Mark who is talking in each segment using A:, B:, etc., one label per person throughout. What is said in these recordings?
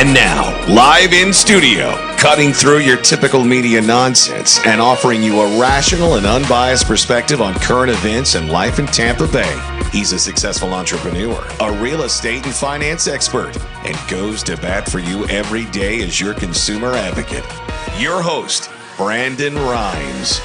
A: And now, live in studio, cutting through your typical media nonsense and offering you a rational and unbiased perspective on current events and life in Tampa Bay. He's a successful entrepreneur, a real estate and finance expert, and goes to bat for you every day as your consumer advocate. Your host, Brandon Rhymes.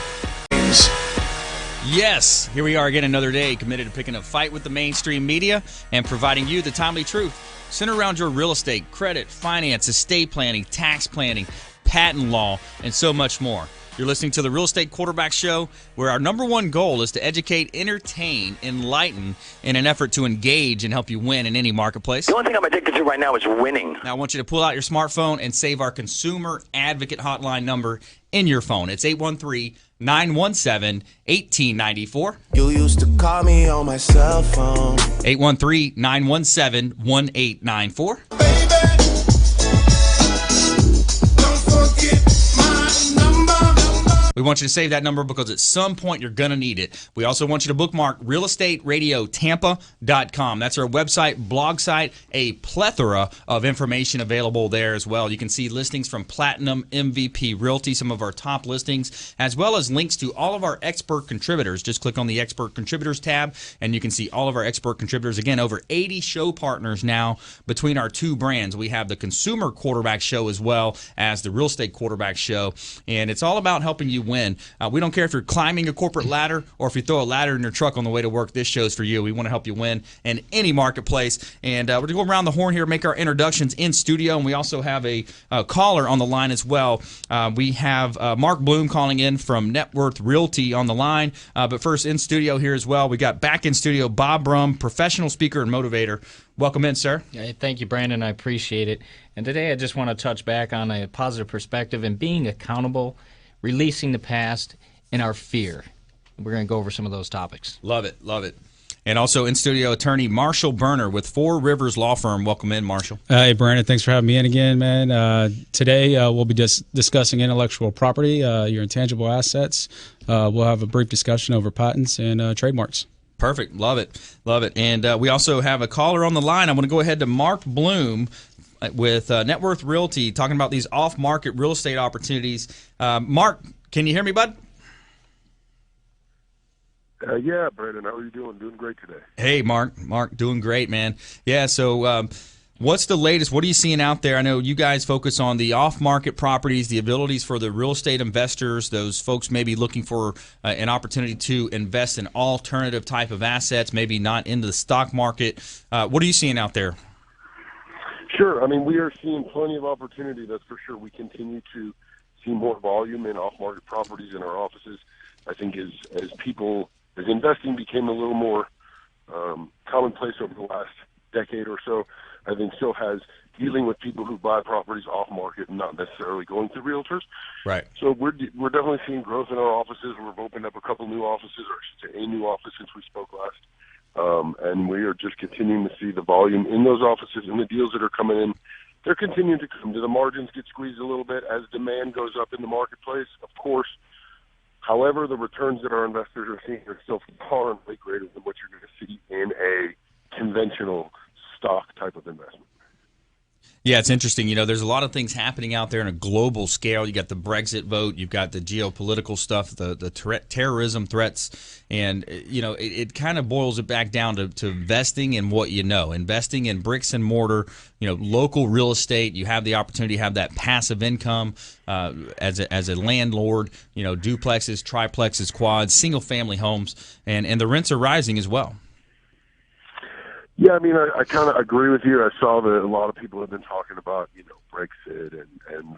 B: Yes, here we are again another day, committed to picking a fight with the mainstream media and providing you the timely truth. Centered around your real estate, credit, finance, estate planning, tax planning, patent law, and so much more. You're listening to the Real Estate Quarterback Show, where our number one goal is to educate, entertain, enlighten in an effort to engage and help you win in any marketplace.
C: The only thing I'm addicted to right now is winning.
B: Now I want you to pull out your smartphone and save our consumer advocate hotline number in your phone. It's 813-917-1894.
D: You used to call me on my cell phone.
B: 813-917-1894. We want you to save that number because at some point you're going to need it. We also want you to bookmark realestateradiotampa.com. That's our website, blog site, a plethora of information available there as well. You can see listings from Platinum, MVP Realty, some of our top listings, as well as links to all of our expert contributors. Just click on the Expert Contributors tab, and you can see all of our expert contributors. Again, over 80 show partners now between our two brands. We have the Consumer Quarterback Show as well as the Real Estate Quarterback Show, and it's all about helping you win. We don't care if you're climbing a corporate ladder or if you throw a ladder in your truck on the way to work. This show's for you. We want to help you win in any marketplace. And we're going to go around the horn here, make our introductions in studio, and we also have a caller on the line as well. We have Mark Bloom calling in from Net Worth Realty on the line. But first, in studio here as well, we got back in studio Bob Brumm, professional speaker and motivator. Welcome in, sir.
E: Thank you, Brandon. I appreciate it. And today I just want to touch back on a positive perspective and being accountable, releasing the past, and our fear. We're going to go over some of those topics.
B: Love it, love it. And also in studio, attorney Marshall Berner with Four Rivers Law Firm. Welcome in, Marshall.
F: Hey, Brandon. Thanks for having me in again, man. Today we'll be discussing intellectual property, your intangible assets. We'll have a brief discussion over patents and trademarks.
B: Perfect. Love it. Love it. And we also have a caller on the line. I'm going to go ahead to Mark Bloom with Net Worth Realty, talking about these off-market real estate opportunities. Mark, can you hear me, bud?
G: Yeah, Brandon, how are you doing? Doing great today.
B: Hey, Mark, doing great, man. Yeah, so what's the latest? What are you seeing out there? I know you guys focus on the off-market properties, the abilities for the real estate investors, those folks maybe looking for an opportunity to invest in alternative type of assets, maybe not into the stock market. What are you seeing out there?
G: Sure. I mean, we are seeing plenty of opportunity, that's for sure. We continue to see more volume in off-market properties in our offices. I think as investing became a little more commonplace over the last decade or so, I think so has dealing with people who buy properties off-market and not necessarily going to realtors.
B: Right.
G: So we're definitely seeing growth in our offices. We've opened up a couple new offices, or I should say a new office since we spoke last. And we are just continuing to see the volume in those offices and the deals that are coming in. They're continuing to come. The margins get squeezed a little bit as demand goes up in the marketplace, of course. However, the returns that our investors are seeing are still far and way greater than what you're going to see in a conventional stock type of investment.
B: Yeah, it's interesting. You know, there's a lot of things happening out there on a global scale. You got the Brexit vote, you've got the geopolitical stuff, the terrorism threats, and you know, it kind of boils it back down to investing in what you know, investing in bricks and mortar, you know, local real estate. You have the opportunity to have that passive income as a landlord. You know, duplexes, triplexes, quads, single family homes, and the rents are rising as well.
G: Yeah, I mean, I kind of agree with you. I saw that a lot of people have been talking about, you know, Brexit and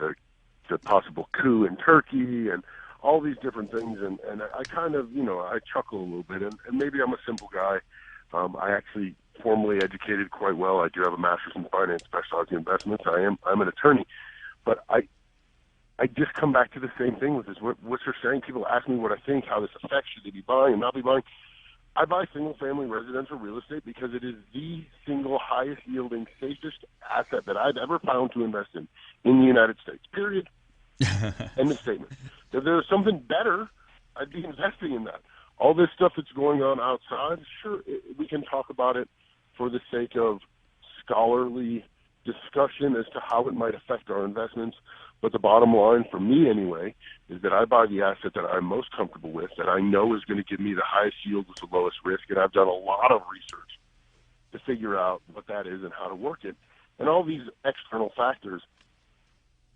G: the possible coup in Turkey and all these different things. And I kind of, you know, I chuckle a little bit. And maybe I'm a simple guy. I actually formally educated quite well. I do have a master's in finance, specializing in investments. I'm an attorney. But I just come back to the same thing with this. What you're saying, people ask me what I think, how this affects, should they be buying and not be buying. I buy single-family residential real estate because it is the single highest-yielding, safest asset that I've ever found to invest in the United States, period. End of statement. If there was something better, I'd be investing in that. All this stuff that's going on outside, sure, we can talk about it for the sake of scholarly discussion as to how it might affect our investments. But the bottom line, for me anyway, is that I buy the asset that I'm most comfortable with, that I know is going to give me the highest yield with the lowest risk, and I've done a lot of research to figure out what that is and how to work it. And all these external factors,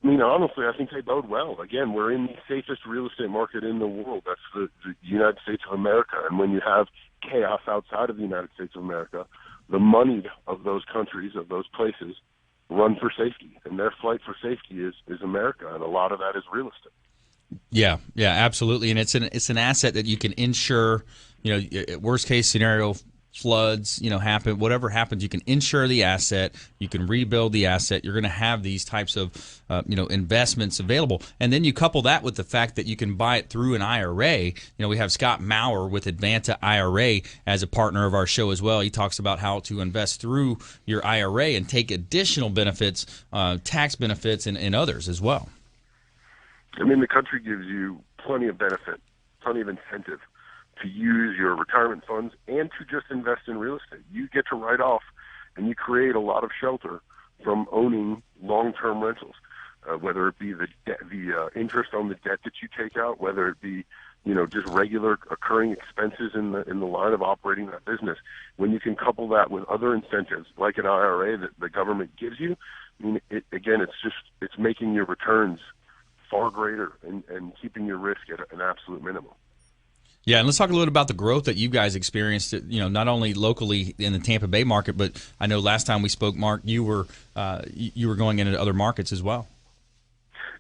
G: I mean, honestly, I think they bode well. Again, we're in the safest real estate market in the world. That's the United States of America. And when you have chaos outside of the United States of America, the money of those countries, of those places, run for safety. And their flight for safety is America, and a lot of that is real estate.
B: Yeah, absolutely. And it's an asset that you can insure. Worst case scenario, floods, happen, whatever happens, you can insure the asset, you can rebuild the asset. You're going to have these types of, investments available. And then you couple that with the fact that you can buy it through an IRA. We have Scott Maurer with Advanta IRA as a partner of our show as well. He talks about how to invest through your IRA and take additional benefits, tax benefits, and others as well.
G: I mean, the country gives you plenty of benefit, plenty of incentive to use your retirement funds and to just invest in real estate. You get to write off, and you create a lot of shelter from owning long-term rentals, whether it be the interest on the debt that you take out, whether it be just regular occurring expenses in the line of operating that business. When you can couple that with other incentives like an IRA that the government gives you, I mean, it's making your returns far greater and keeping your risk at an absolute minimum.
B: Yeah, and let's talk a little bit about the growth that you guys experienced, not only locally in the Tampa Bay market, but I know last time we spoke, Mark, you were going into other markets as well.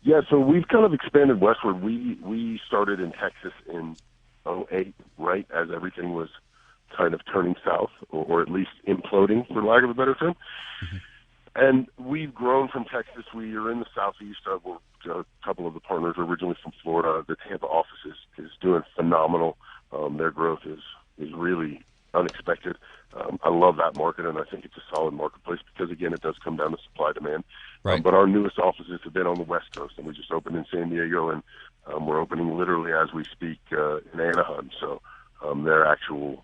G: Yeah, so we've kind of expanded westward. We started in Texas in 2008, right, as everything was kind of turning south, or at least imploding, for lack of a better term. Mm-hmm. And we've grown from Texas. We are in the southeast. A couple of the partners are originally from Florida. The Tampa office is doing phenomenal. Their growth is really unexpected. I love that market, and I think it's a solid marketplace because, again, it does come down to supply-demand.
B: Right.
G: But our newest offices have been on the West Coast, and we just opened in San Diego, and we're opening literally as we speak in Anaheim. So their actual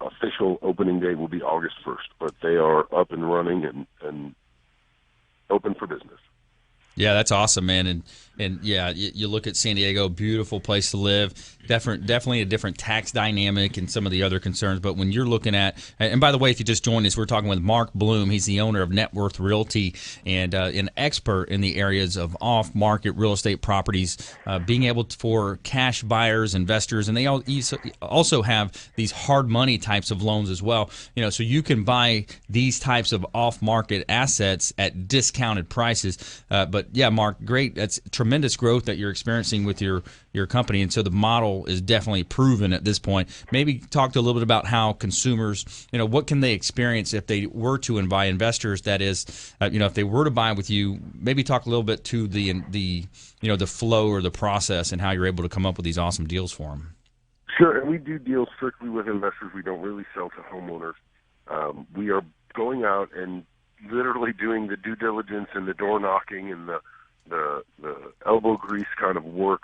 G: official opening date will be August 1st, but they are up and running and open for business.
B: Yeah, that's awesome, man. And yeah, you look at San Diego, beautiful place to live. Definitely a different tax dynamic and some of the other concerns. But when you're looking at, and by the way, if you just joined us, we're talking with Mark Brumm. He's the owner of Net Worth Realty and an expert in the areas of off-market real estate properties, being able for cash buyers, investors, and they also have these hard money types of loans as well. So you can buy these types of off-market assets at discounted prices. But yeah, Mark, great. That's tremendous growth that you're experiencing with your company, and so the model is definitely proven at this point. Maybe talk to a little bit about how consumers, what can they experience if they were to invite investors. That is, if they were to buy with you, maybe talk a little bit to the flow or the process and how you're able to come up with these awesome deals for them.
G: Sure, and we do deals strictly with investors. We don't really sell to homeowners. We are going out and literally doing the due diligence and the door knocking and the elbow grease kind of work,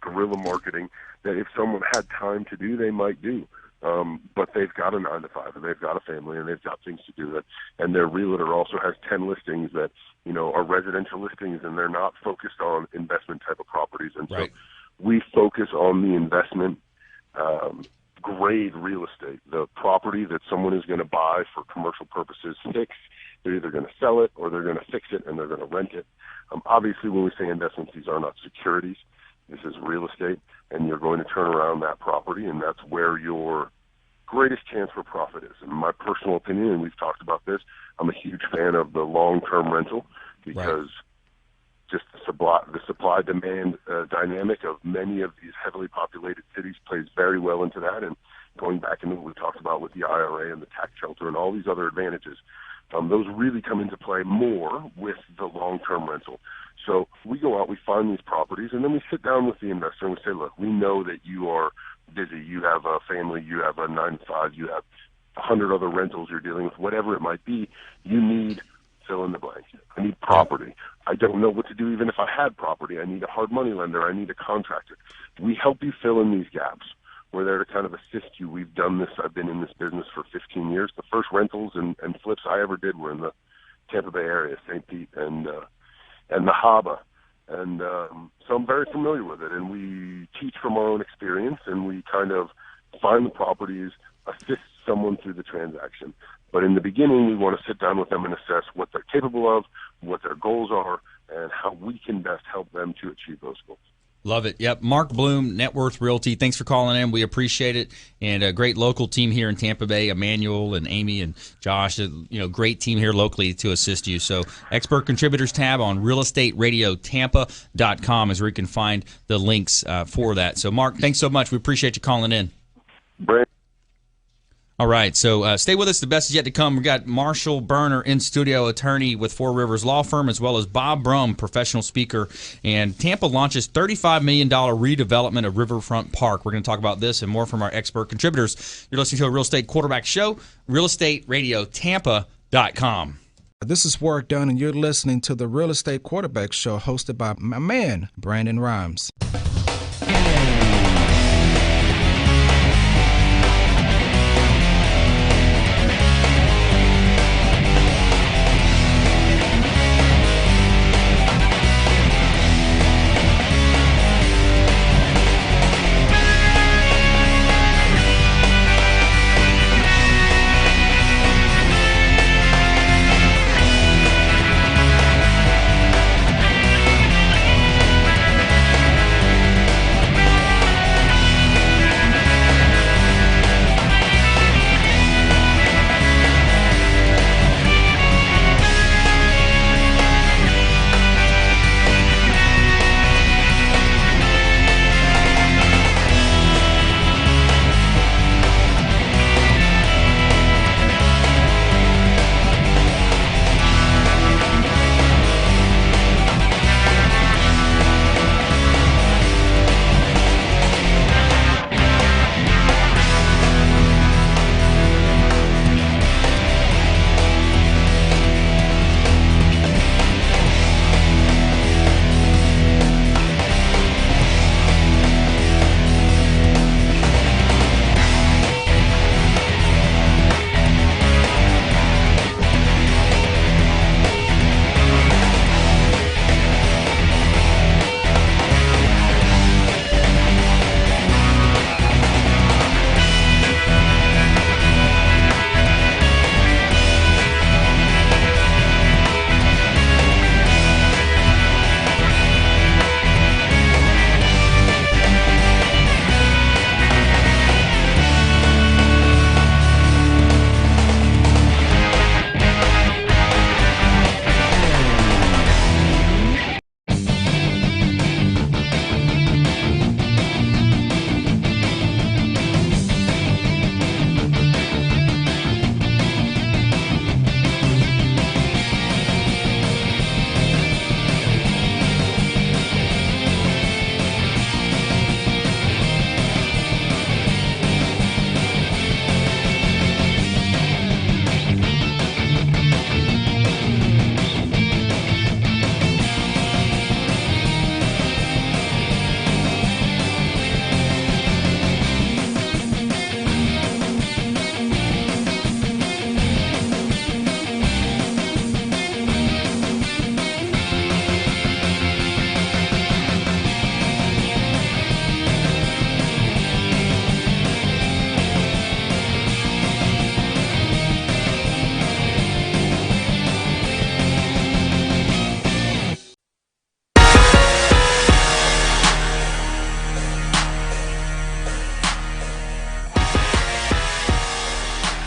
G: guerrilla marketing, that if someone had time to do, they might do. But they've got a 9-to-5, and they've got a family, and they've got things to do. And their realtor also has 10 listings that, are residential listings, and they're not focused on investment type of properties. And
B: right.
G: So we focus on the investment grade real estate, the property that someone is going to buy for commercial purposes fixed. They're either going to sell it or they're going to fix it and they're going to rent it. Obviously, when we say investments, these are not securities. This is real estate, and you're going to turn around that property, and that's where your greatest chance for profit is. In my personal opinion, and we've talked about this, I'm a huge fan of the long-term rental because just the supply-demand dynamic of many of these heavily populated cities plays very well into that. And going back into what we talked about with the IRA and the tax shelter and all these other advantages, those really come into play more with the long-term rental. So we go out, we find these properties, and then we sit down with the investor and we say, look, we know that you are busy. You have a family, you have a 9-to-5, you have 100 other rentals you're dealing with, whatever it might be. You need fill in the blank. I need property. I don't know what to do even if I had property. I need a hard money lender. I need a contractor. We help you fill in these gaps. We're there to kind of assist you. We've done this. I've been in this business for 15 years. The first rentals and flips I ever did were in the Tampa Bay area, St. Pete and the Harbor. And so I'm very familiar with it. And we teach from our own experience, and we kind of find the properties, assist someone through the transaction. But in the beginning, we want to sit down with them and assess what they're capable of, what their goals are, and how we can best help them to achieve those goals.
B: Love it. Yep. Mark Bloom, Net Worth Realty. Thanks for calling in. We appreciate it. And a great local team here in Tampa Bay, Emmanuel and Amy and Josh. Great team here locally to assist you. So Expert Contributors tab on realestateradiotampa.com is where you can find the links for that. So, Mark, thanks so much. We appreciate you calling in.
G: Brent.
B: All right, so stay with us. The best is yet to come. We've got Marshall Berner, in-studio attorney with Four Rivers Law Firm, as well as Bob Brumm, professional speaker. And Tampa launches $35 million redevelopment of Riverfront Park. We're going to talk about this and more from our expert contributors. You're listening to a Real Estate Quarterback Show, realestateradiotampa.com.
H: This is Work Done, and you're listening to the Real Estate Quarterback Show hosted by my man, Brandon Rhymes.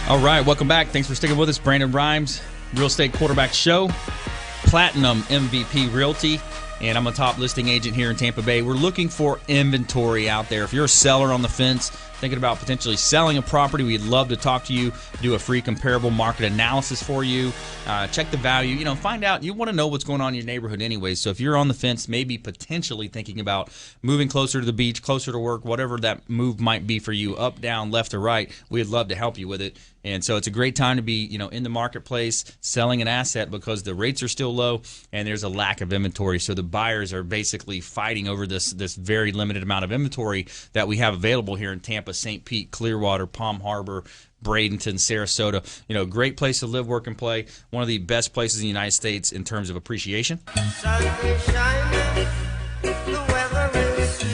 B: All right, welcome back. Thanks for sticking with us. Brandon Rhymes, Real Estate Quarterback Show, Platinum MVP Realty, and I'm a top listing agent here in Tampa Bay. We're looking for inventory out there. If you're a seller on the fence, thinking about potentially selling a property, we'd love to talk to you, do a free comparable market analysis for you, check the value, find out. You want to know what's going on in your neighborhood anyway. So if you're on the fence, maybe potentially thinking about moving closer to the beach, closer to work, whatever that move might be for you, up, down, left, or right, we'd love to help you with it. And so it's a great time to be, in the marketplace selling an asset because the rates are still low and there's a lack of inventory. So the buyers are basically fighting over this very limited amount of inventory that we have available here in Tampa, St. Pete, Clearwater, Palm Harbor, Bradenton, Sarasota. Great place to live, work, and play. One of the best places in the United States in terms of appreciation.
I: Sun is shining, the weather is sweet.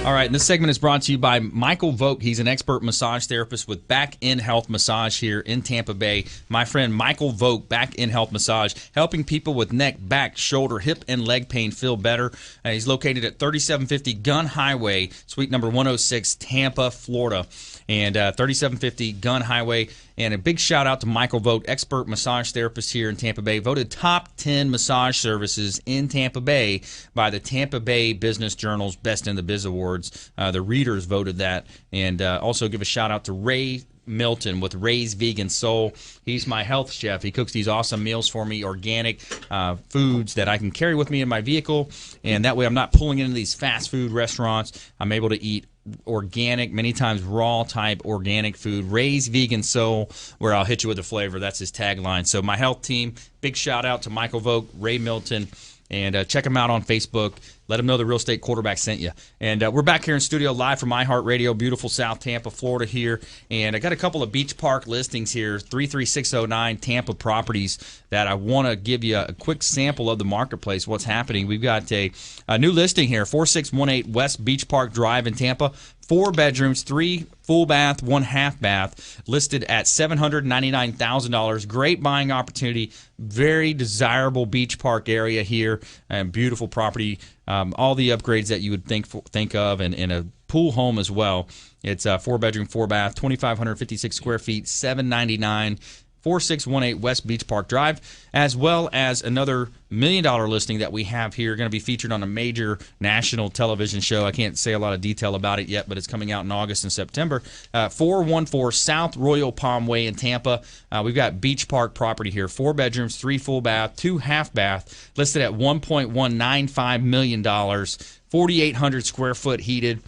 B: All right, and this segment is brought to you by Michael Vogt. He's an expert massage therapist with Back in Health Massage here in Tampa Bay. My friend Michael Vogt, Back in Health Massage, helping people with neck, back, shoulder, hip, and leg pain feel better. He's located at 3750 Gun Highway, suite number 106, Tampa, Florida. And 3750 Gun Highway. And a big shout out to Michael Vogt, expert massage therapist here in Tampa Bay, voted top 10 massage services in Tampa Bay by the Tampa Bay Business Journal's Best in the Biz Awards. The readers voted that. And also give a shout out to Ray Milton with Ray's Vegan Soul. He's my health chef. He cooks these awesome meals for me, organic foods that I can carry with me in my vehicle, and that way I'm not pulling into these fast food restaurants. I'm able to eat organic, many times raw type organic food. Ray's Vegan Soul, where I'll hit you with the flavor. That's his tagline. So my health team, big shout out to Michael Vogt, Ray Milton, and check him out on Facebook. Let him know the Real Estate Quarterback sent you. And we're back here in studio live from iHeartRadio, beautiful South Tampa, Florida here. And I got a couple of Beach Park listings here, 33609 Tampa properties that I want to give you a quick sample of the marketplace, what's happening. We've got a new listing here, 4618 West Beach Park Drive in Tampa. 4 bedrooms, 3 full bath, 1 half bath, listed at $799,000. Great buying opportunity. Very desirable beach park area here, and beautiful property. All the upgrades that you would think of, and a pool home as well. It's a 4 bedroom, 4 bath, 2,556 square feet, $799,000. 4618 West Beach Park Drive, as well as another $1 million listing that we have here, going to be featured on a major national television show. I can't say a lot of detail about it yet, but it's coming out in August and September. 414 South Royal Palm Way in Tampa. We've got Beach Park property here, 4 bedrooms, 3 full bath, 2 half bath, listed at $1.195 million, 4,800 square foot heated.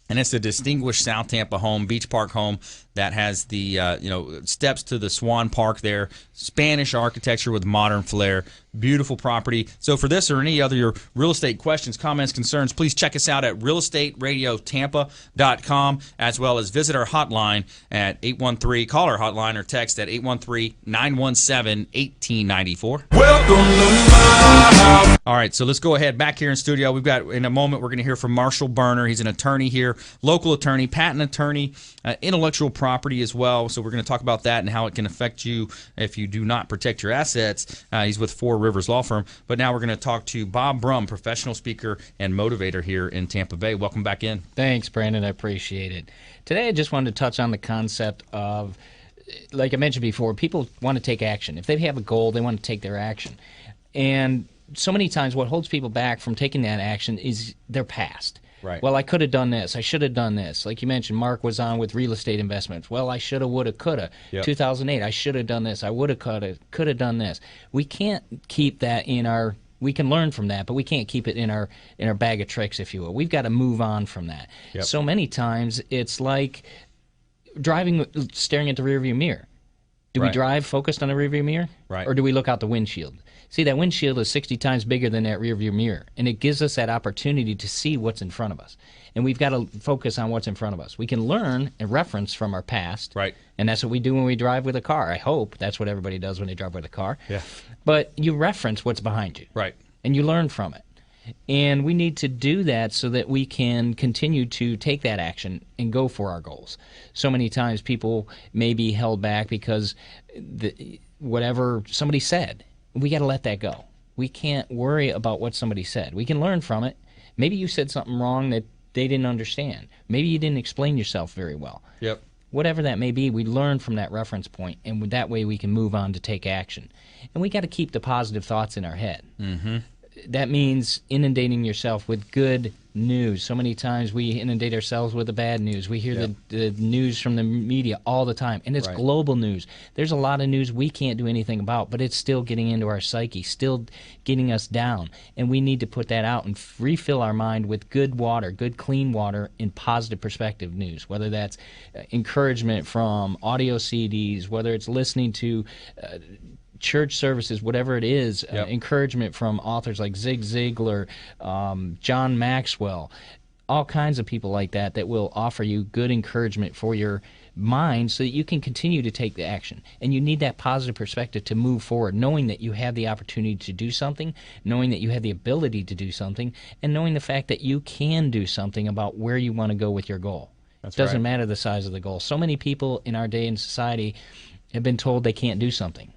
B: And it's a distinguished South Tampa home, Beach Park home, that has the steps to the Swan Park there, Spanish architecture with modern flair, beautiful property. So for this or any other your real estate questions, comments, concerns, please check us out at realestateradiotampa.com, as well as visit our hotline at 813, call our hotline or text at 813-917-1894.
I: Welcome to my house.
B: All right, so let's go ahead back here in studio. We've got, in a moment, we're going to hear from Marshall Berner. He's an attorney here, local attorney, patent attorney, intellectual property as well. So we're going to talk about that and how it can affect you if you do not protect your assets. He's with Four Rivers Law Firm. But now we're going to talk to Bob Brumm, professional speaker and motivator here in Tampa Bay. Welcome back in.
E: Thanks, Brandon. I appreciate it. Today I just wanted to touch on the concept of, like I mentioned before, people want to take action. If they have a goal, they want to take their action. And so many times what holds people back from taking that action is their past.
B: Right.
E: Well, I could have done this. I should have done this. Like you mentioned, Mark was on with real estate investments. Well, I should have, would have, could have.
B: Yep. 2008,
E: I should have done this. I would have, could have done this. We can't keep that in our. We can learn from that, but we can't keep it in our bag of tricks, if you will. We've got to move on from that.
B: Yep.
E: So many times it's like driving, staring at the rearview mirror. Do we
B: Right.
E: drive focused on the rearview mirror?
B: Right.
E: Or do we look out the windshield? See, that windshield is 60 times bigger than that rearview mirror, and it gives us that opportunity to see what's in front of us. And we've got to focus on what's in front of us. We can learn and reference from our past,
B: Right.
E: and that's what we do when we drive with a car. I hope that's what everybody does when they drive with a car.
B: Yeah.
E: But you reference what's behind you,
B: Right.
E: and you learn from it. And we need to do that so that we can continue to take that action and go for our goals. So many times people may be held back because whatever somebody said, we got to let that go. We can't worry about what somebody said. We can learn from it. Maybe you said something wrong that they didn't understand. Maybe you didn't explain yourself very well.
B: Yep.
E: Whatever that may be, we learn from that reference point, and that way we can move on to take action. And we got to keep the positive thoughts in our head.
B: Mm-hmm.
E: That means inundating yourself with good news. So many times we inundate ourselves with the bad news. We hear the news from the media all the time, and it's
B: Right.
E: global news. There's a lot of news we can't do anything about, but it's still getting into our psyche, still getting us down. And we need to put that out and refill our mind with good water, good clean water, and positive perspective news, whether that's encouragement from audio CDs, whether it's listening to church services, whatever it is, encouragement from authors like Zig Ziglar, John Maxwell, all kinds of people like that will offer you good encouragement for your mind so that you can continue to take the action. And you need that positive perspective to move forward, knowing that you have the opportunity to do something, knowing that you have the ability to do something, and knowing the fact that you can do something about where you want to go with your goal. It doesn't matter the size of the goal. So many people in our day and society have been told they can't do something.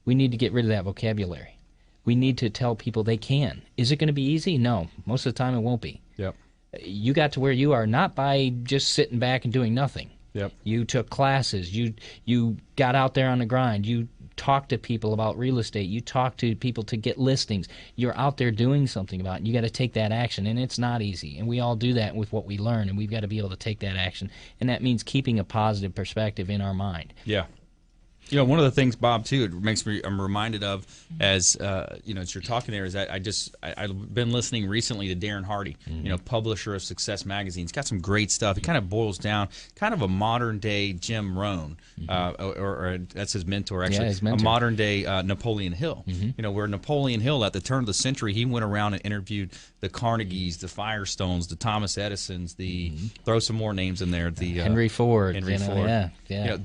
E: We need to get rid of that vocabulary. We need to tell people they can. Is it going to be easy? No. Most of the time it won't be.
B: Yep.
E: You got to where you are not by just sitting back and doing nothing.
B: Yep.
E: You took classes. You got out there on the grind. You talked to people about real estate. You talked to people to get listings. You're out there doing something about it. You got to take that action, and it's not easy. And we all do that with what we learn, and we've got to be able to take that action. And that means keeping a positive perspective in our mind.
B: Yeah. You know, one of the things, Bob, too, it makes me, I'm reminded of as, as you're talking there, is that I've been listening recently to Darren Hardy, publisher of Success Magazine. He's got some great stuff. It kind of boils down kind of a modern-day Jim Rohn, or that's his mentor, actually,
E: his mentor.
B: A modern-day Napoleon Hill. Where Napoleon Hill, at the turn of the century, he went around and interviewed the Carnegies, the Firestones, the Thomas Edisons, throw some more names in there, the
E: Henry Ford.
B: Ford.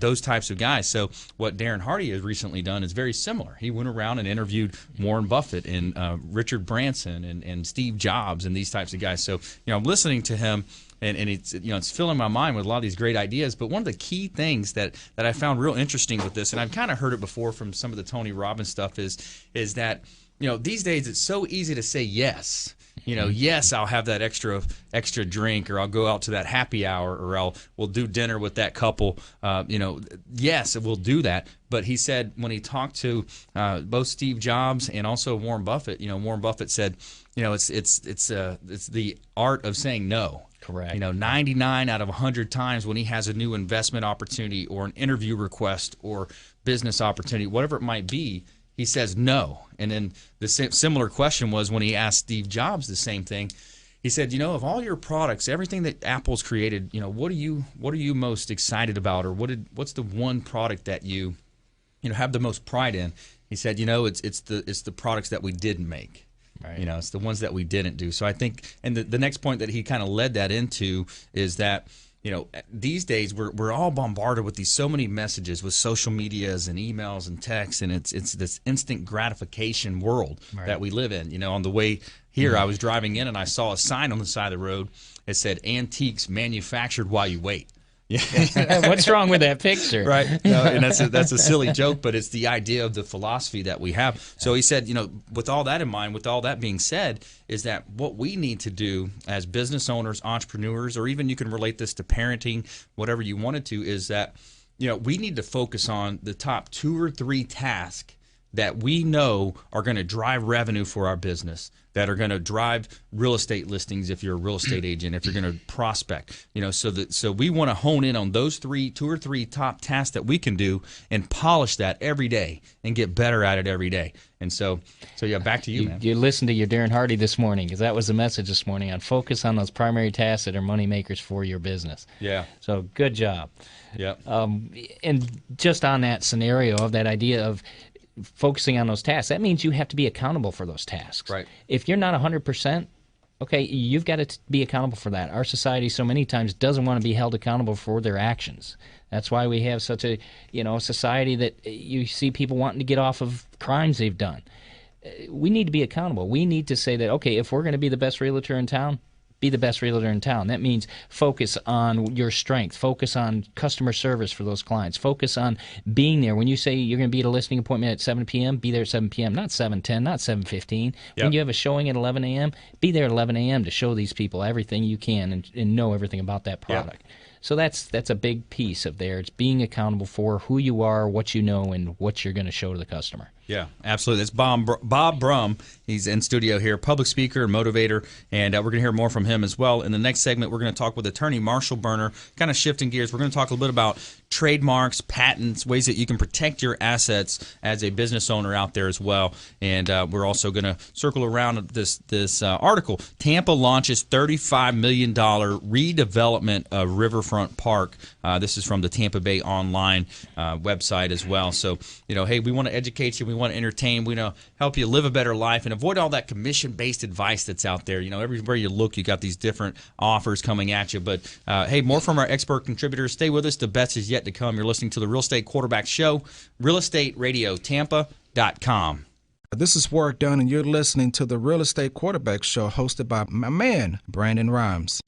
B: Those types of guys. So what Darren Hardy has recently done is very similar. He went around and interviewed Warren Buffett and Richard Branson and Steve Jobs and these types of guys. So I'm listening to him, and it's filling my mind with a lot of these great ideas. But one of the key things that I found real interesting with this, and I've kind of heard it before from some of the Tony Robbins stuff, is that these days it's so easy to say yes. Yes, I'll have that extra drink, or I'll go out to that happy hour, or we'll do dinner with that couple. Yes, we'll do that. But he said when he talked to both Steve Jobs and also Warren Buffett, Warren Buffett said, it's the art of saying no.
E: Correct.
B: 99 out of 100 times when he has a new investment opportunity or an interview request or business opportunity, whatever it might be, he says no. And then the similar question was when he asked Steve Jobs the same thing. He said, of all your products, everything that Apple's created, what are you most excited about, or what's the one product that you have the most pride in? He said, it's the products that we didn't make. Right. It's the ones that we didn't do. So I think, and the next point that he kind of led that into is that these days we're all bombarded with so many messages with social medias and emails and texts, and it's this instant gratification world that we live in. On the way here, I was driving in and I saw a sign on the side of the road. It said "Antiques manufactured while you wait."
E: Yeah. What's wrong with that picture?
B: Right. No, and that's a silly joke, but it's the idea of the philosophy that we have. So he said, with all that in mind, with all that being said, is that what we need to do as business owners, entrepreneurs, or even you can relate this to parenting, whatever you wanted to, is that, we need to focus on the top 2 or 3 tasks that we know are going to drive revenue for our business, that are going to drive real estate listings if you're a real estate agent, if you're going to prospect, so we want to hone in on those 2 or 3 top tasks that we can do and polish that every day and get better at it every day. And so yeah, back to you, man.
E: You listened to your Darren Hardy this morning, because that was the message this morning, on focus on those primary tasks that are money makers for your business.
B: Yeah.
E: So good job.
B: Yeah.
E: And just on that scenario of that idea of focusing on those tasks, that means you have to be accountable for those tasks.
B: Right.
E: If you're not 100%, okay, you've got to be accountable for that. Our society so many times doesn't want to be held accountable for their actions. That's why we have such a society that you see people wanting to get off of crimes they've done. We need to be accountable. We need to say that, okay, if we're going to be the best realtor in town, be the best realtor in town. That means focus on your strength. Focus on customer service for those clients. Focus on being there. When you say you're going to be at a listing appointment at 7 p.m., be there at 7 p.m., not 7:10, not 7:15.
B: Yep.
E: When you have a showing at 11 a.m., be there at 11 a.m. to show these people everything you can and know everything about that product.
B: Yep.
E: So that's a big piece of there. It's being accountable for who you are, what you know, and what you're going to show to the customer.
B: Yeah, absolutely. That's Bob Brumm. He's in studio here, public speaker and motivator, and we're going to hear more from him as well. In the next segment, we're going to talk with attorney Marshall Berner, kind of shifting gears. We're going to talk a little bit about trademarks, patents, ways that you can protect your assets as a business owner out there as well. And we're also going to circle around this article. Tampa launches $35 million redevelopment of Riverfront Park. This is from the Tampa Bay Online website as well. So, hey, we want to educate you. We want to entertain. We want to help you live a better life and avoid all that commission-based advice that's out there. Everywhere you look, you got these different offers coming at you. But, hey, more from our expert contributors. Stay with us. The best is yet to come. You're listening to the Real Estate Quarterback Show, realestateradiotampa.com.
H: This is Work Done, and you're listening to the Real Estate Quarterback Show, hosted by my man, Brandon Rhymes.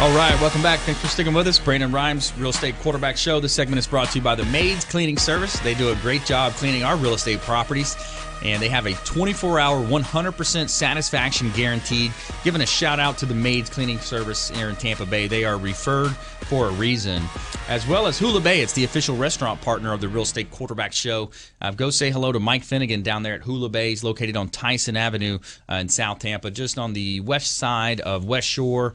B: All right, welcome back. Thanks for sticking with us. Brandon Rhymes, Real Estate Quarterback Show. This segment is brought to you by the Maids Cleaning Service. They do a great job cleaning our real estate properties, and they have a 24-hour, 100% satisfaction guaranteed. Giving a shout-out to the Maids Cleaning Service here in Tampa Bay. They are referred for a reason. As well as Hula Bay. It's the official restaurant partner of the Real Estate Quarterback Show. Go say hello to Mike Finnegan down there at Hula Bay. He's located on Tyson Avenue in South Tampa, just on the west side of West Shore,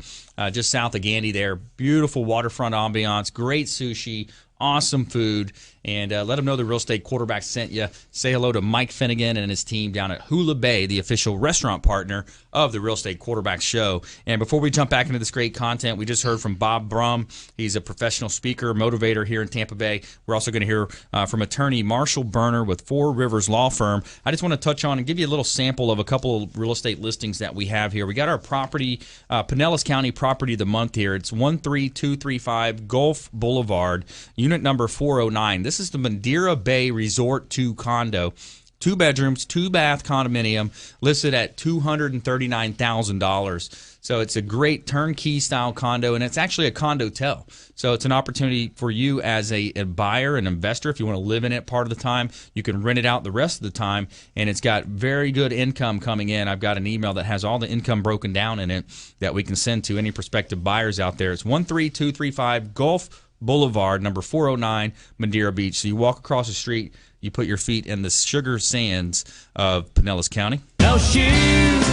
B: just south of Gandy there. Beautiful waterfront ambiance, great sushi, awesome food. And let them know the Real Estate Quarterback sent you. Say hello to Mike Finnegan and his team down at Hula Bay, the official restaurant partner of the Real Estate Quarterback Show. And before we jump back into this great content, we just heard from Bob Brumm. He's a professional speaker, motivator here in Tampa Bay. We're also going to hear from attorney Marshall Berner with Four Rivers Law Firm. I just want to touch on and give you a little sample of a couple of real estate listings that we have here. We got our property, Pinellas County Property of the Month here. It's 13235 Gulf Boulevard, unit number 409. This is the Madeira Bay Resort 2 condo. 2 bedrooms, 2-bath condominium, listed at $239,000. So it's a great turnkey style condo, and it's actually a condo-tel. So it's an opportunity for you as a buyer, an investor. If you want to live in it part of the time, you can rent it out the rest of the time, and it's got very good income coming in. I've got an email that has all the income broken down in it that we can send to any prospective buyers out there. It's 13235 Gulf Boulevard, number 409, Madeira Beach. So you walk across the street, you put your feet in the sugar sands of Pinellas County.
J: No shoes,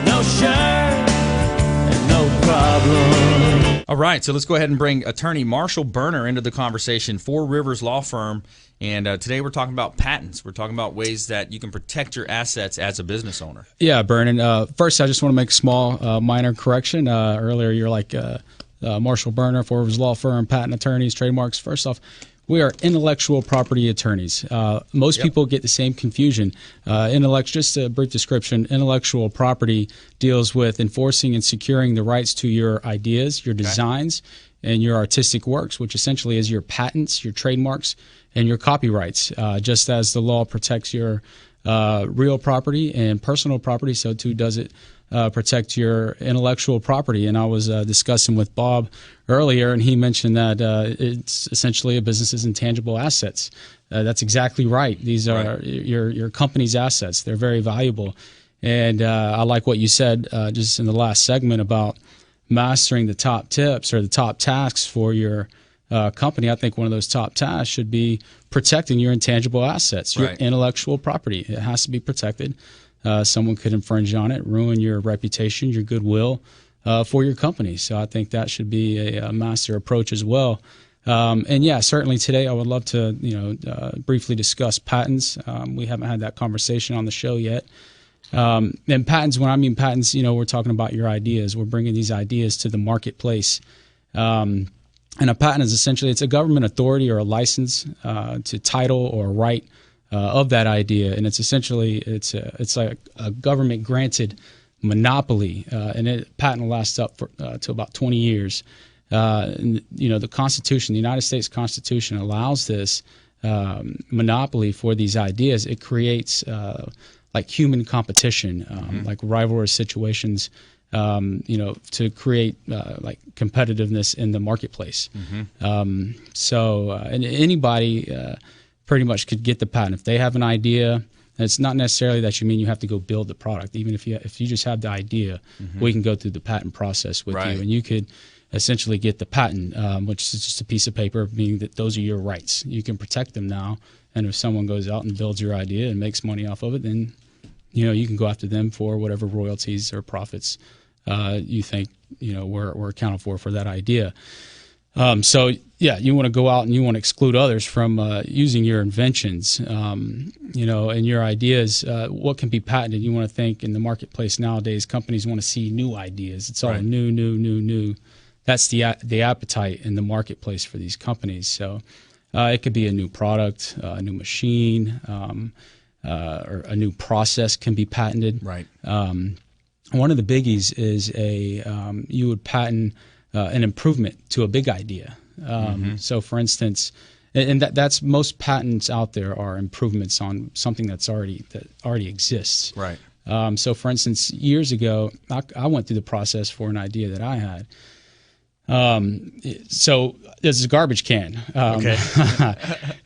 J: no shirt, and no problem.
B: All right, so let's go ahead and bring attorney Marshall Berner into the conversation, Four Rivers Law Firm. And today we're talking about patents. We're talking about ways that you can protect your assets as a business owner.
F: Yeah, Berner. First, I just want to make a small minor correction. Earlier, you're like Marshall Berner, Four Rivers Law Firm, patent attorneys, trademarks. First off, we are intellectual property attorneys. Most people get the same confusion. Just a brief description, intellectual property deals with enforcing and securing the rights to your ideas, your designs, and your artistic works, which essentially is your patents, your trademarks, and your copyrights. Just as the law protects your real property and personal property, so too does it protect your intellectual property. And I was discussing with Bob earlier, and he mentioned that it's essentially a business's intangible assets. That's exactly right. These are your company's assets. They're very valuable. And I like what you said just in the last segment about mastering the top tips or the top tasks for your company. I think one of those top tasks should be protecting your intangible assets, your intellectual property. It has to be protected. Someone could infringe on it, ruin your reputation, your goodwill for your company. So I think that should be a master approach as well. And yeah, certainly today I would love to briefly discuss patents. We haven't had that conversation on the show yet. And patents, when I mean patents, we're talking about your ideas. We're bringing these ideas to the marketplace. And a patent is essentially, it's a government authority or a license to title or right of that idea, and it's essentially it's like a government granted monopoly, and patent will last up for to about 20 years. And, the Constitution, the United States Constitution, allows this monopoly for these ideas. It creates like human competition, like rivalrous situations, to create like competitiveness in the marketplace. And anybody pretty much could get the patent if they have an idea. And it's not necessarily that you have to go build the product. Even if you just have the idea, we can go through the patent process with you, and you could essentially get the patent, which is just a piece of paper, meaning that those are your rights. You can protect them now, and if someone goes out and builds your idea and makes money off of it, then you can go after them for whatever royalties or profits you think were accounted for that idea. So yeah, you want to go out and you want to exclude others from using your inventions, and your ideas. What can be patented? You want to think in the marketplace nowadays, companies want to see new ideas. It's all new. That's the appetite in the marketplace for these companies. So it could be a new product, a new machine, or a new process can be patented. One of the biggies is you would patent an improvement to a big idea. So, for instance, and that's most patents out there are improvements on something that already exists. So, for instance, years ago, I went through the process for an idea that I had. So there's a garbage can.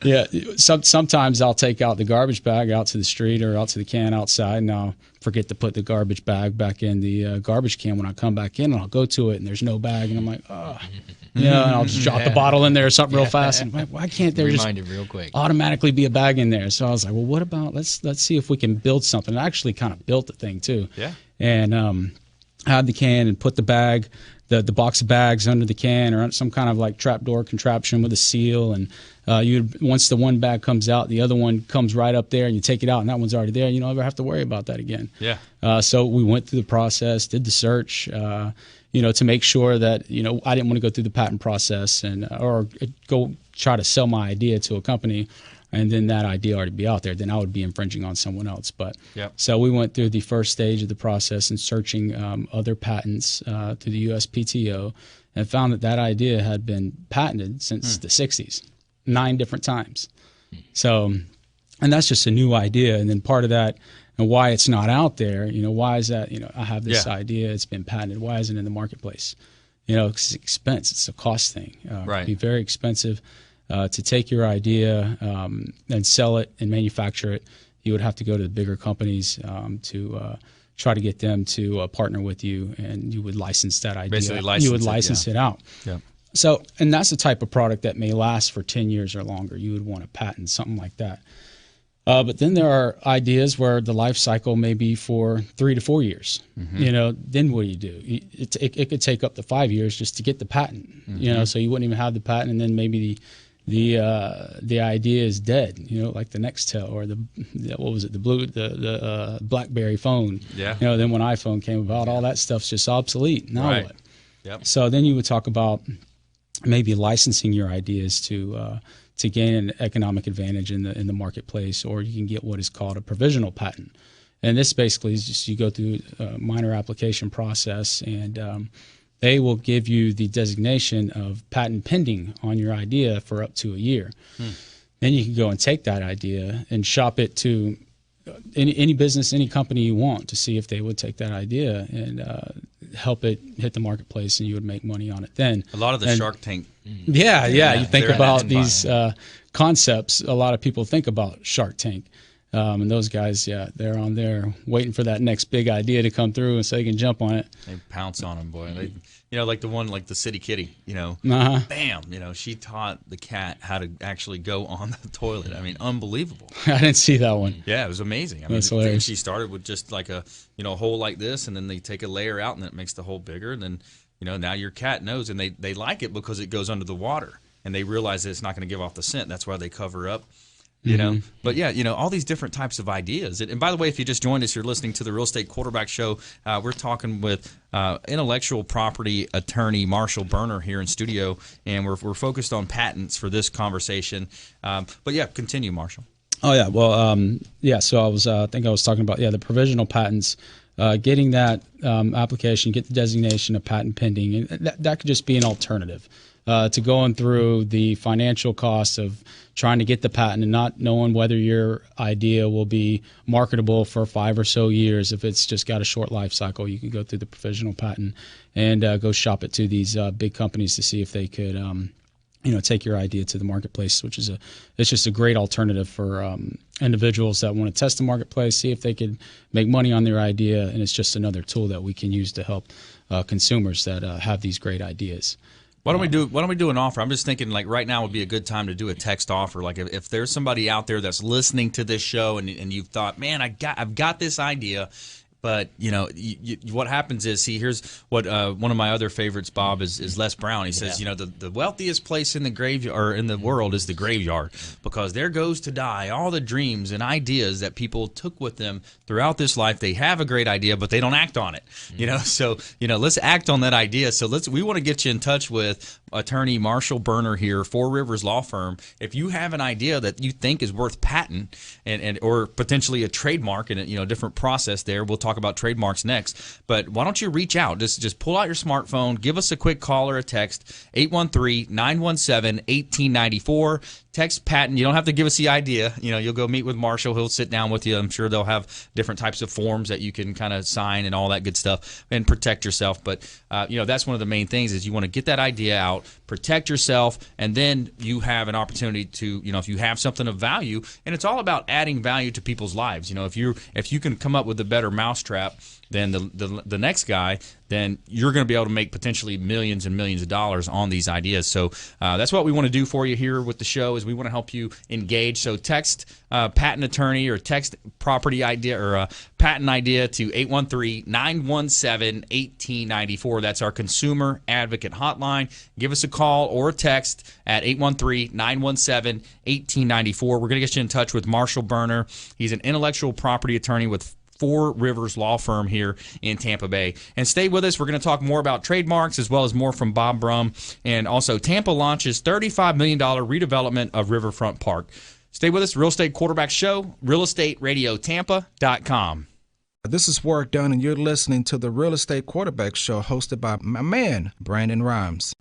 F: Yeah. Sometimes I'll take out the garbage bag out to the street or out to the can outside, and I'll forget to put the garbage bag back in the garbage can. When I come back in, and I'll go to it, and there's no bag, and I'm like, oh, and I'll just drop the bottle in there or something real fast. And I'm like, why can't there just
E: real quick
F: automatically be a bag in there? So I was like, well, what about let's see if we can build something. I actually kind of built the thing too. And I had the can and put the bag. The box of bags under the can or some kind of like trapdoor contraption with a seal, and once the one bag comes out, the other one comes right up there, and you take it out, and that one's already there. You don't ever have to worry about that again. So we went through the process, did the search, to make sure that I didn't want to go through the patent process or go try to sell my idea to a company, and then that idea already be out there. Then I would be infringing on someone else. But so we went through the first stage of the process and searching other patents through the USPTO, and found that idea had been patented since the 60s, 9 different times. So And that's just a new idea. And then part of that and why it's not out there, why is that, I have this idea, it's been patented. Why isn't it in the marketplace? It's expense. It's a cost thing. It'd be very expensive to take your idea and sell it and manufacture it. You would have to go to the bigger companies to try to get them to partner with you, and you would license that idea.
B: Basically
F: you would license it out.
B: Yeah.
F: So, and that's the type of product that may last for 10 years or longer. You would want to patent something like that. But then there are ideas where the life cycle may be for 3 to 4 years. Then what do? It could take up to 5 years just to get the patent. So you wouldn't even have the patent, and then maybe the idea is dead. Like the Nextel or the BlackBerry phone.
B: Yeah.
F: Then when iPhone came about, all that stuff's just obsolete. Now what?
B: Yep.
F: So then you would talk about maybe licensing your ideas to gain an economic advantage in the marketplace, or you can get what is called a provisional patent. And this basically is just you go through a minor application process, and they will give you the designation of patent pending on your idea for up to a year. Then you can go and take that idea and shop it to any business, any company you want, to see if they would take that idea and help it hit the marketplace, and you would make money on it then.
B: A lot of the Shark Tank.
F: Yeah. You think about these concepts. A lot of people think about Shark Tank. And those guys, they're on there waiting for that next big idea to come through and so they can jump on it.
B: They pounce on them, boy. They, like the one, like the City Kitty, bam, she taught the cat how to actually go on the toilet. I mean, unbelievable.
F: I didn't see that one.
B: Yeah, it was amazing.
F: That's hilarious.
B: She started with just like a hole like this, and then they take a layer out, and then it makes the hole bigger, and then now your cat knows, and they like it because it goes under the water, and they realize that it's not going to give off the scent. That's why they cover up. But all these different types of ideas. And by the way, if you just joined us, you're listening to the Real Estate Quarterback Show. We're talking with intellectual property attorney Marshall Berner here in studio, and we're focused on patents for this conversation. Continue, Marshall.
F: Oh yeah, well, So I think I was talking about the provisional patents. Getting that application, get the designation of patent pending, and that could just be an alternative to going through the financial costs of trying to get the patent and not knowing whether your idea will be marketable for 5 or so years. If it's just got a short life cycle, you can go through the provisional patent and go shop it to these big companies to see if they could take your idea to the marketplace, which is it's just a great alternative for individuals that want to test the marketplace, see if they could make money on their idea, and it's just another tool that we can use to help consumers that have these great ideas.
B: Why don't we do an offer? I'm just thinking like right now would be a good time to do a text offer. Like if there's somebody out there that's listening to this show and you've thought, man, I've got this idea. But, what happens is, here's what one of my other favorites, Bob, is Les Brown. He says, the wealthiest place in the graveyard or in the world is the graveyard, because there goes to die all the dreams and ideas that people took with them throughout this life. They have a great idea, but they don't act on it. So let's act on that idea. So we want to get you in touch with attorney Marshall Berner here, Four Rivers Law Firm. If you have an idea that you think is worth patent and or potentially a trademark and a different process there, we'll talk about trademarks next. But why don't you reach out? Just pull out your smartphone, give us a quick call or a text, 813-917-1894. Text patent. You don't have to give us the idea. You'll go meet with Marshall. He'll sit down with you. I'm sure they'll have different types of forms that you can kind of sign and all that good stuff and protect yourself. But, that's one of the main things is you want to get that idea out, protect yourself, and then you have an opportunity to, if you have something of value, and it's all about adding value to people's lives. If you can come up with a better mousetrap than the next guy, then you're going to be able to make potentially millions and millions of dollars on these ideas. So that's what we want to do for you here with the show is we want to help you engage. So text patent attorney or text property idea or patent idea to 813-917-1894. That's our consumer advocate hotline. Give us a call or a text at 813-917-1894. We're going to get you in touch with Marshall Berner. He's an intellectual property attorney with Four Rivers Law Firm here in Tampa Bay. And stay with us. We're going to talk more about trademarks as well as more from Bob Brumm. And also, Tampa launches $35 million redevelopment of Riverfront Park. Stay with us. Real Estate Quarterback Show, realestateradiotampa.com.
H: This is Work Done, and you're listening to the Real Estate Quarterback Show hosted by my man, Brandon Rhymes.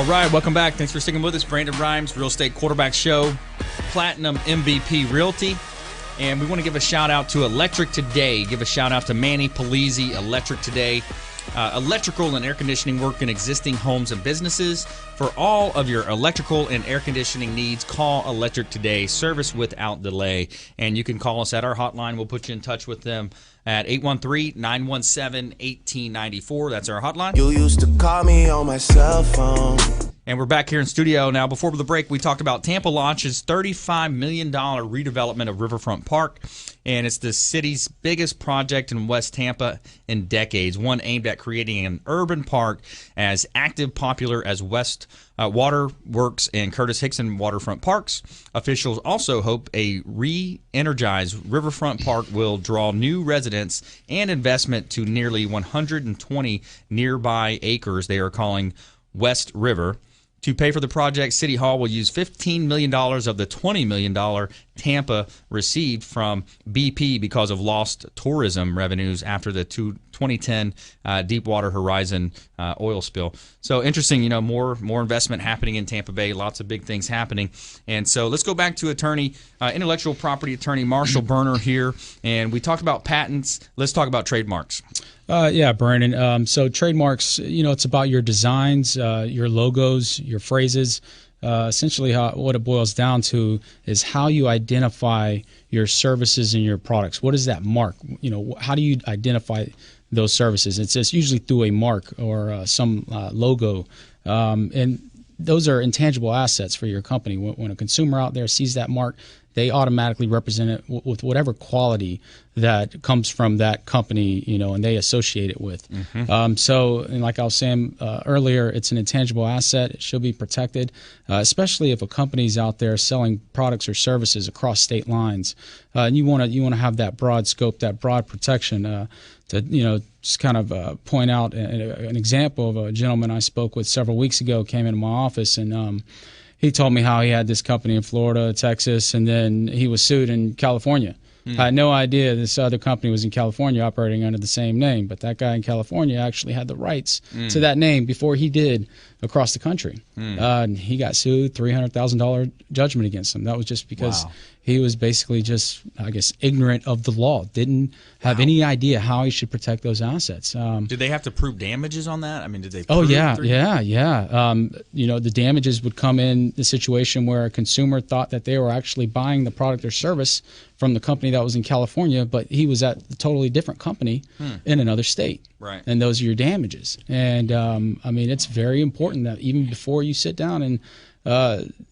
B: All right, welcome back. Thanks for sticking with us. Brandon Rhymes, Real Estate Quarterback Show, Platinum MVP Realty. And we want to give a shout out to Electric Today. Give a shout out to Manny Polizzi, Electric Today. Electrical and air conditioning work in existing homes and businesses. For all of your electrical and air conditioning needs, call Electric Today. Service without delay. And you can call us at our hotline. We'll put you in touch with them at 813-917-1894. That's our hotline.
D: You used to call me on my cell phone.
B: And we're back here in studio now. Before the break, we talked about Tampa launches $35 million redevelopment of Riverfront Park. And it's the city's biggest project in West Tampa in decades, one aimed at creating an urban park as active, popular as West Waterworks and Curtis Hickson waterfront parks. Officials also hope a re-energized Riverfront Park will draw new residents and investment to nearly 120 nearby acres they are calling West River. To pay for the project, City Hall will use $15 million of the $20 million Tampa received from BP because of lost tourism revenues after the 2010 Deepwater Horizon oil spill. So interesting, more investment happening in Tampa Bay, lots of big things happening. And so let's go back to intellectual property attorney Marshall Berner here. And we talked about patents. Let's talk about trademarks.
F: Yeah, Brandon. So trademarks, it's about your designs, your logos, your phrases. Essentially, what it boils down to is how you identify your services and your products. What is that mark? How do you identify those services? It's usually through a mark or some logo. And those are intangible assets for your company. When a consumer out there sees that mark, they automatically represent it with whatever quality that comes from that company, and they associate it with. And like I was saying earlier, it's an intangible asset. It should be protected, especially if a company's out there selling products or services across state lines. And you want to have that broad scope, that broad protection. To just kind of point out an example of a gentleman I spoke with several weeks ago came into my office and. He told me how he had this company in Florida, Texas, and then he was sued in California. I had no idea this other company was in California operating under the same name, but that guy in California actually had the rights to that name before he did across the country. And he got sued, $300,000 judgment against him. That was just because he was basically just, I guess, ignorant of the law, didn't have any idea how he should protect those assets.
B: Did they have to prove damages on that? I mean, did they
F: prove
B: yeah.
F: The damages would come in the situation where a consumer thought that they were actually buying the product or service from the company that was in California, but he was at a totally different company in another state.
B: Right.
F: And those are your damages. And, it's very important that even before you sit down and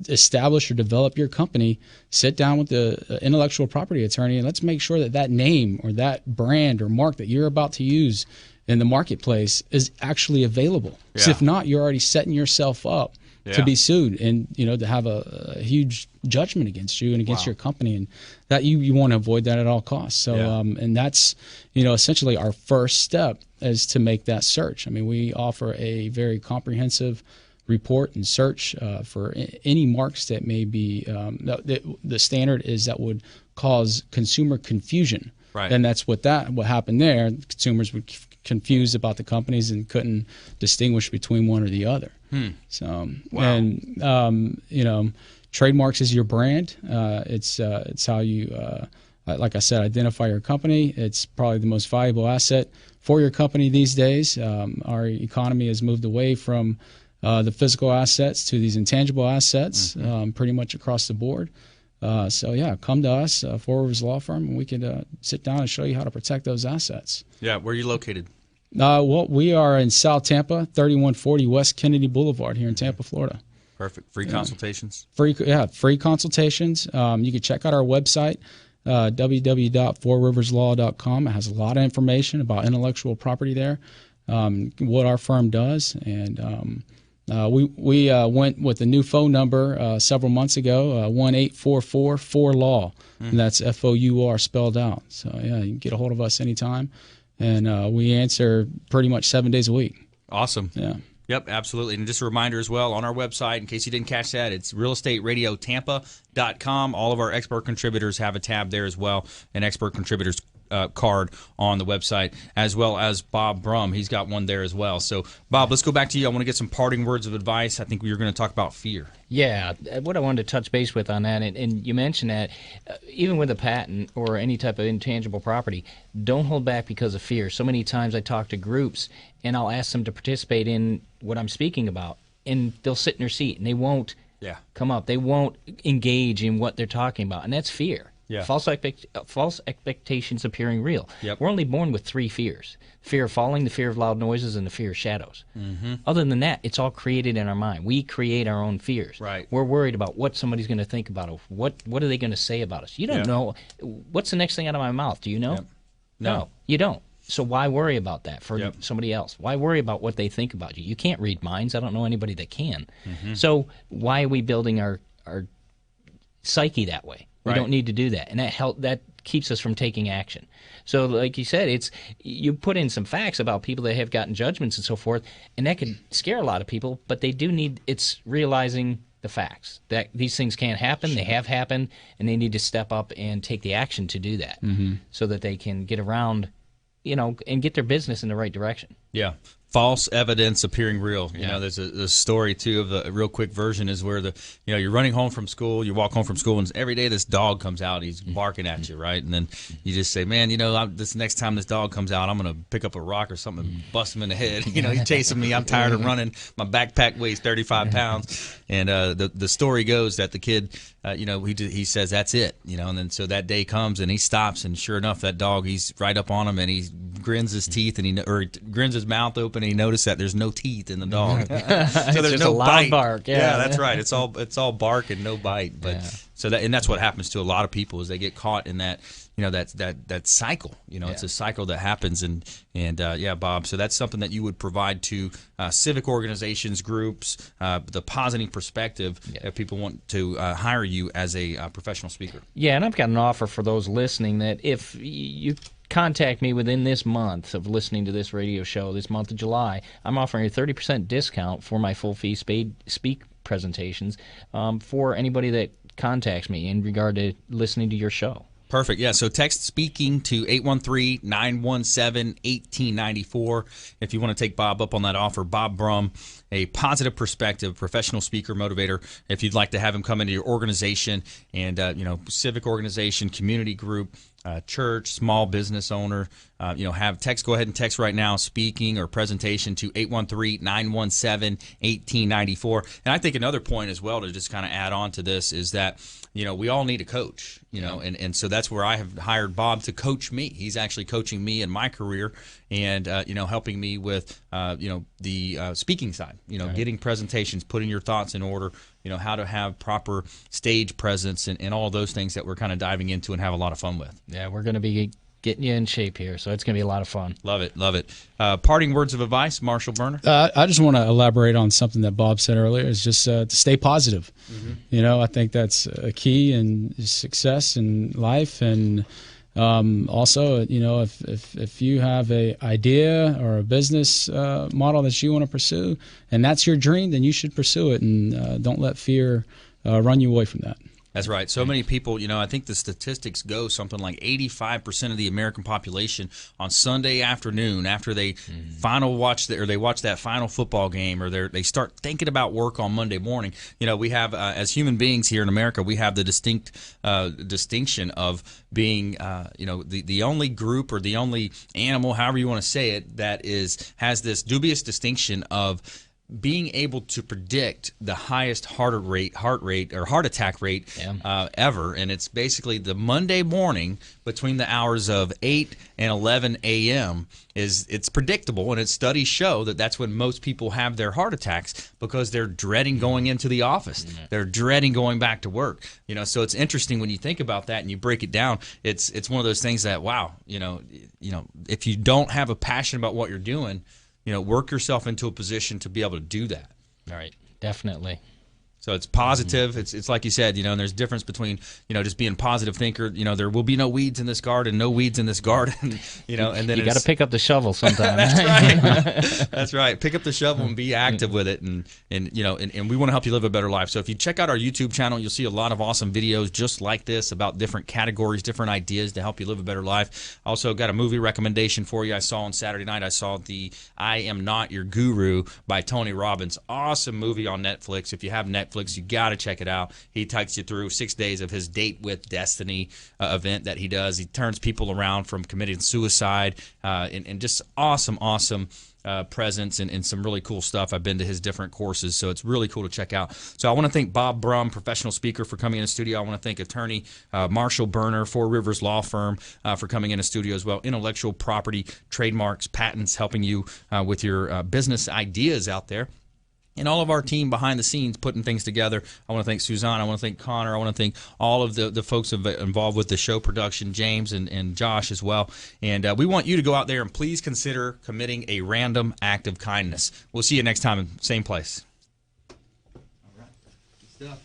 F: establish or develop your company, sit down with the intellectual property attorney and let's make sure that that name or that brand or mark that you're about to use in the marketplace is actually available. Because if not, you're already setting yourself up to be sued and to have a huge judgment against you and against your company, and that you want to avoid that at all costs. So and that's essentially our first step is to make that search. I mean, we offer a very comprehensive report and search for any marks that may be the standard is that would cause consumer confusion.
B: Right.
F: And that's what happened there. Consumers were confused about the companies and couldn't distinguish between one or the other. So and trademarks is your brand. It's how you like I said, identify your company. It's probably the most valuable asset for your company these days. Our economy has moved away from the physical assets to these intangible assets pretty much across the board. Come to us, Four Rivers Law Firm, and we could sit down and show you how to protect those assets.
B: Yeah, where are you located?
F: We are in South Tampa, 3140 West Kennedy Boulevard here in Tampa, Florida.
B: Perfect. Free consultations?
F: Free consultations. You can check out our website, www.fourriverslaw.com. It has a lot of information about intellectual property there, what our firm does, and we went with a new phone number several months ago, 1-844-4LAW, and that's FOUR spelled out. So, you can get a hold of us anytime, and we answer pretty much 7 days a week.
B: Awesome.
F: Yeah.
B: Yep, absolutely. And just a reminder as well, on our website, in case you didn't catch that, it's realestateradiotampa.com. All of our expert contributors have a tab there as well, and expert contributors card on the website, as well as Bob Brumm. He's got one there as well. So, Bob, let's go back to you. I want to get some parting words of advice. I think we were going to talk about fear.
E: Yeah, what I wanted to touch base with on that, and you mentioned that even with a patent or any type of intangible property, don't hold back because of fear. So many times I talk to groups, and I'll ask them to participate in what I'm speaking about, and they'll sit in their seat, and they won't come up. They won't engage in what they're talking about, and that's fear.
B: Yeah.
E: False expectations appearing real.
B: Yep.
E: We're only born with 3 fears: fear of falling, the fear of loud noises, and the fear of shadows. Mm-hmm. Other than that, it's all created in our mind. We create our own fears.
B: Right.
E: We're worried about what somebody's going to think about us. What are they going to say about us? You don't know. What's the next thing out of my mouth? Do you know?
B: Yep.
E: No, you don't. So why worry about that for somebody else? Why worry about what they think about you? You can't read minds. I don't know anybody that can. Mm-hmm. So why are we building our psyche that way? We don't need to do that, and that keeps us from taking action. So, like you said, you put in some facts about people that have gotten judgments and so forth, and that could scare a lot of people. But they do need it's realizing the facts that these things can't happen. They have happened, and they need to step up and take the action to do that, so that they can get around, and get their business in the right direction.
B: Yeah. False evidence appearing real. You know, there's a story too of a real quick version is where you're running home from school, you walk home from school, and every day this dog comes out, he's barking at you, right? And then you just say, man, this next time this dog comes out, I'm gonna pick up a rock or something and bust him in the head. He's chasing me. I'm tired of running. My backpack weighs 35 pounds, and the story goes that the kid, he says that's it, and then so that day comes and he stops, and sure enough, that dog, he's right up on him, and he grins his teeth and he grins his mouth open. And he noticed that there's no teeth in the dog, so there's no bite.
E: Bark.
B: Yeah, that's right. It's all bark and no bite. But that's what happens to a lot of people is they get caught in that that cycle. It's a cycle that happens, and Bob. So that's something that you would provide to civic organizations, groups, the positing perspective if people want to hire you as a professional speaker.
E: Yeah, and I've got an offer for those listening that if you contact me within this month of listening to this radio show, this month of July, I'm offering a 30% discount for my full fee speak presentations for anybody that contacts me in regard to listening to your show.
B: Perfect. Yeah, so text speaking to 813-917-1894 if you want to take Bob up on that offer. Bob Brumm, a positive perspective, professional speaker, motivator. If you'd like to have him come into your organization and, civic organization, community group, church, small business owner, go ahead and text right now, speaking or presentation to 813-917-1894. And I think another point as well to just kind of add on to this is that, we all need a coach, and so that's where I have hired Bob to coach me. He's actually coaching me in my career and, helping me with, the speaking side, getting presentations, putting your thoughts in order, how to have proper stage presence and all of those things that we're kind of diving into and have a lot of fun with.
E: Yeah, we're going to be getting you in shape here, so it's going to be a lot of fun.
B: Love it. Parting words of advice, Marshall Berner?
F: I just want to elaborate on something that Bob said earlier, is just to stay positive. Mm-hmm. I think that's a key in success in life, and also, if you have a idea or a business model that you want to pursue, and that's your dream, then you should pursue it, and don't let fear run you away from that.
B: That's right. So many people, I think the statistics go something like 85% of the American population on Sunday afternoon after they watch that final football game, or they start thinking about work on Monday morning. We have as human beings here in America, we have the distinct distinction of being the only group or the only animal, however you want to say it, that has this dubious distinction of being able to predict the highest heart attack rate ever, and it's basically the Monday morning between the hours of 8 and 11 a.m. It's predictable, and its studies show that that's when most people have their heart attacks because they're dreading going into the office. Mm-hmm. They're dreading going back to work. So it's interesting when you think about that and you break it down. It's one of those things that if you don't have a passion about what you're doing, work yourself into a position to be able to do that.
E: All right, definitely.
B: So it's positive. It's like you said, and there's a difference between, just being a positive thinker. There will be no weeds in this garden, no weeds in this garden, and then
E: you got to pick up the shovel sometime.
B: That's right. That's right. Pick up the shovel and be active with it, and we want to help you live a better life. So if you check out our YouTube channel, you'll see a lot of awesome videos just like this about different categories, different ideas to help you live a better life. Also got a movie recommendation for you. I saw on Saturday night. I saw the I Am Not Your Guru by Tony Robbins. Awesome movie on Netflix. If you have Netflix, you got to check it out. He takes you through 6 days of his Date with Destiny event that he does. He turns people around from committing suicide, and just awesome presence and some really cool stuff. I've been to his different courses, so it's really cool to check out. So I want to thank Bob Brumm, professional speaker, for coming in the studio. I want to thank attorney Marshall Berner, Four Rivers Law Firm, for coming in the studio as well. Intellectual property, trademarks, patents, helping you with your business ideas out there. And all of our team behind the scenes putting things together. I want to thank Suzanne. I want to thank Connor. I want to thank all of the folks involved with the show production, James and Josh as well. And we want you to go out there and please consider committing a random act of kindness. We'll see you next time, same place. All right. Good stuff.